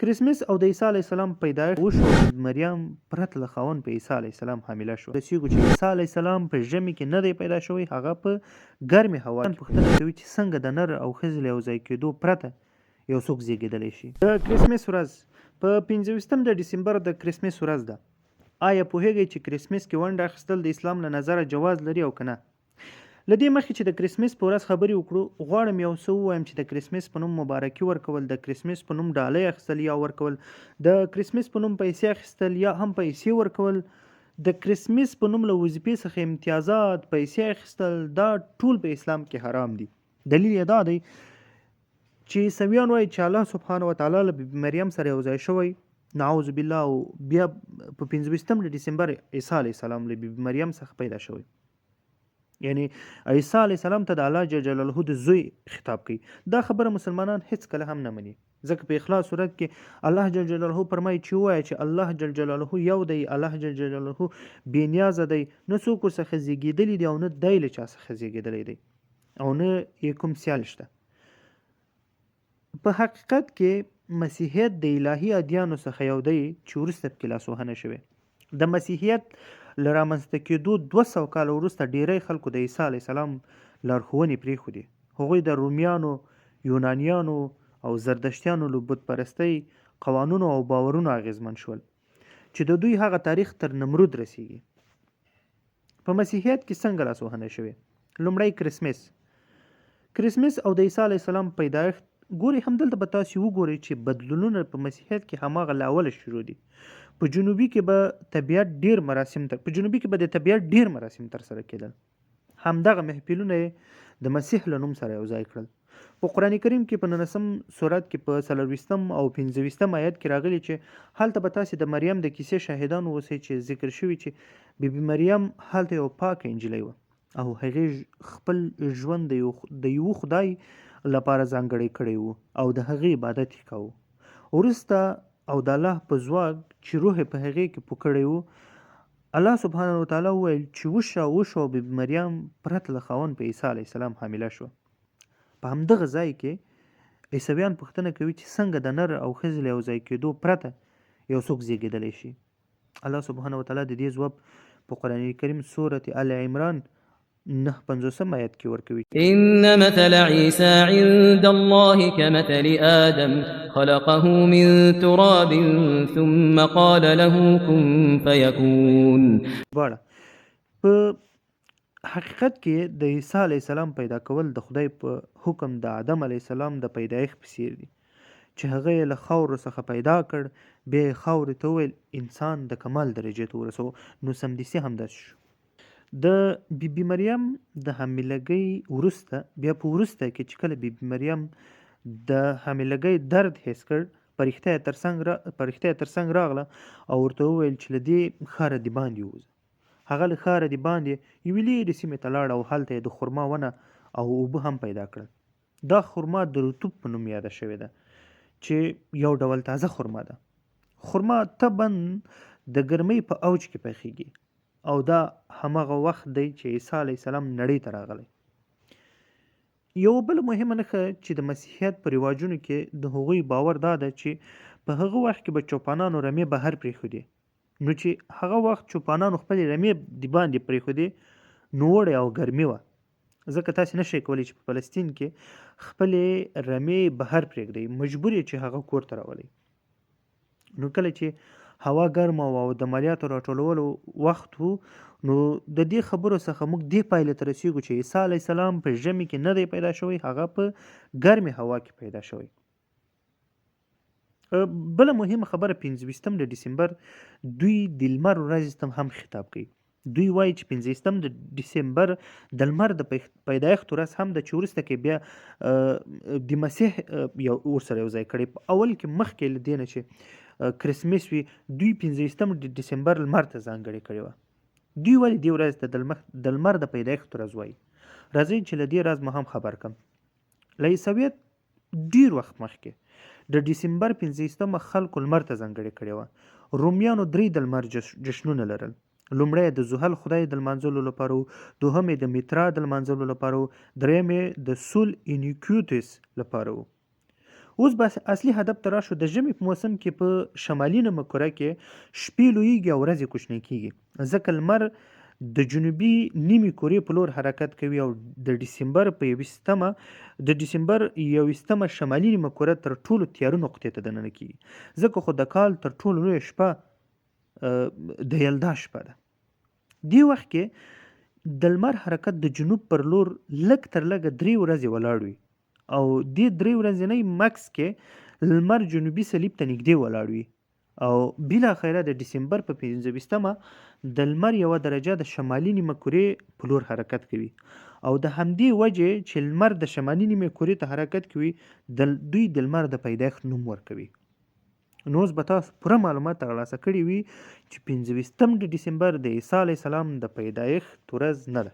کرسمس او د عیسی علیه السلام پیدایښت وشو او د مریم پرته له خاوند په عیسی علیه السلام حامله شوه. رسیږو چې عیسی علیه السلام په ژمي کې نه دی پیدا شوی، هغه په ګرمې هوا کې پوښتنه کوي چې څنګه د نر او ښځې له یوځای کېدو پرته یو څوک زیږېدلی شي. د کرسمس ورځ په 25 د ډسمبر د کرسمس ورځ ده. آیا پوهیږئ چې کرسمس کې ونډه اخیستل د اسلام له نظره جواز لري او که نه؟ له دې مخکې چې د کرسمس په ورځ خبرې وکړو، غواړم یو څه ووایم چې د کرسمس په نوم مبارکي ورکول، د کرسمس په نوم ډالۍ اخیستل یا ورکول، د کرسمس په نوم پیسې اخیستل یا هم پیسې ورکول، د کرسمس په نوم له وظیفې څخه امتیازات، پیسې اخیستل، دا ټول په اسلام کې حرام دي. دلیل یې دا دی چې عیسویان وایي چې الله سبحانه وتعالی له بی بی مریم سره یو ځای شوی، نعوذ بالله، او بیا په 25 د ډسمبر عیسی علیه السلام له بی بی مریم څخه پیدا شوی. یعنی عیسی علیه السلام ته د الله جل جلاله د زوی خطاب کوي. دا خبره مسلمانان هیڅ کله هم نه مني، ځکه په اخلاص صورت کې الله جل جلاله فرمایي چې ووایه چې الله جل جلاله یو دی، الله جل جلاله بې نیازه دی، نه څوک ورڅخه زیږېدلی دی او نه دی له چا څخه زیږېدلی دی او نه یې کوم سیال شته. په حقیقت کې مسیحیت د الهي ادیانو څخه یو دی چې وروسته پکې لاسوهنه شوې. د مسیحیت له رامنځته کېدو 200 کاله وروسته ډیری خلکو د عیسی علیه السلام لارښوونې پرېښودې. هغوی د رومیانو، یونانیانو او زردشتیانو له بت پرستۍ قوانونو او باورونو اغېزمن شول چې د دوی هغه تاریخ تر نمرود رسیږي. په مسیحیت کې څنګه لاسوهنه شوې؟ لومړی کرسمس او د عیسی علیه السلام پیدایښت. ګوري همدلته به تاسې وګورئ چې بدلونونه په مسیحیت کې هماغه له اوله شروع دي. په جنوبي کې به د طبیعت ډیر مراسم ترسره کېدل. همدغه محفلونه یې د مسیح له نوم سره یو ځای کړل. په قرآن کریم کې په 19 سورت کې په 24 او 25 آیت کې راغلي چې هلته به تاسې د مریم د کیسې شاهدان اوسئ چې ذکر شوي چې بی بی مریم هلته یو پاکه نجلۍ وه او هغې خپل ژوند د یو خدای لپاره ځانګړی کړی وو او د هغې عبادت یې کاوه. وروسته او د الله په ځواک چې روح په هغې کې پوه کړی وو، الله سبحانه وتعالی وویل چې وشو بی بی مریم پرته له خاوند په عیسی علیه السلام حامله شوه. په همدغه ځای کې عیسویان پوښتنه کوي چې څنګه د نر او ښځې له یو ځای کېدو پرته یو څوک زیږېدلی شي. الله سبحانه وتعالی د دې ځواب په قرآن کریم سورت آل عمران 9 آیت کې ورکوي. ان مثل عیسی عند الله كمثل آدم خلقه من تراب ثم قال له كن فيكون. په حقیقت کې د عیسی علیه السلام پیدا کول د خدای په حکم د آدم علیه السلام د پیدایښت په څیر دي چې هغه یې له خاورو څخه پیدا کړ، بیا یې خاورې ته وویل انسان د کمال درجې ته ورسو، نو سمدستي همداسې شو. د بی بی مریم د حاملګۍ وروسته، بیا په وروسته کې چې کله بی بی مریم د حاملګۍ درد حس کړ، فرښته یې تر څنګ راغله او ورته وویل چې له دې ښاره د باندې ووځه. هغه له ښاره د باندې یوې لیرې سیمې ته لاړ او هلته یې د خرما ونه او اوبه هم پیدا کړل. دا خرما د رطوب په نوم یاده شوې ده چې یو ډول تازه خرما ده. خرما طبعا د ګرمۍ په اوج کې پخیږي او دا هماغه وخت دی چې عیسی علیه السلام نړۍ ته راغلی. یو بل مهمه نښه چې د مسیحیت په رواجونو کې د هغوی باور دا ده چې په هغه وخت کې به چوپانانو رمې بهر پرېښودې، نو چې هغه وخت چوپانانو خپلې رمې د باندې پرېښودې نو وړې او ګرمي وه، ځکه تاسې نشئ کولی چې په فلسطین کې خپلې رمې بهر پرېږدئ، مجبور یې چې هغه کور ته راولئ. نو کله چې هوا ګرمه او د مالیاتو راټولولو وخت وو، نو د دې خبرو څخه موږ دې پایلې ته رسیږو چې عیسی علیه السلام په ژمي کې نه دی پیدا شوی، هغه په ګرمې هوا کې پیدا شوی. بله مهمه خبره 25 د ډسمبر دوی د لمر ورځې ته هم خطاب کوي. دوی وایي چې 25 د ډسمبر د لمر د پیدایښت ورځ هم ده چې وروسته کې بیا د مسیح ورسره یو ځای کړی. په اول کې مخکې له دې نه چې کرسمس وي، دوی 25 د ډسمبر لمر ته ځانګړې کړې وه. دوی ولې دې ورځ ته د لمر د پیدایښت ورځ وایي؟ راځئ چې له دې راز مو هم خبر کړم. له عیسویت ډیر وخت مخکې د ډسمبر 25 خلکو لمر ته ځانګړې کړې وه. رومیانو 3 د لمر جشنونه لرل. لومړی د زحل خدای د لمانځلو لپاره و، دوهم د میترا د لمانځلو لپاره و، دریم د سول انیکیوتس لپاره و. اوس بس اصلي هدف ته راشو. د ژمي په موسم کې په شمالي نیمهکره کې شپې لویږي او ورځې کوچنۍ کیږي، ځکه لمر د جنوبي نیمې کورې په لور حرکت کوي او د ډسمبر په 21 شمالي نیمهکره تر ټولو تیاره نقطې ته دننه کیږي، ځکه خو د کال تر ټولو لویه شپه د یلدا شپه ده. دې وخت کې د لمر حرکت د جنوب پر لور لږ تر لږه 3 ورځې ولاړ وي او دې 3 ورځنۍ مکس کې لمر جنوبي صلیب ته نږدې ولاړ وي او بالاخره د ډسمبر په 25 د لمر 1 درجه د شمالي نیمه کورې په لور حرکت کوي او د همدې وجې چې لمر د شمالي نیمه کورې ته حرکت کوي دوی د لمر د پیدایښت نوم ورکوي. نو اوس به تاسو پوره معلومات ترلاسه کړي وي چې 25 د ډسمبر د عیسی علیه السلام د پیدایښت ورځ نه ده.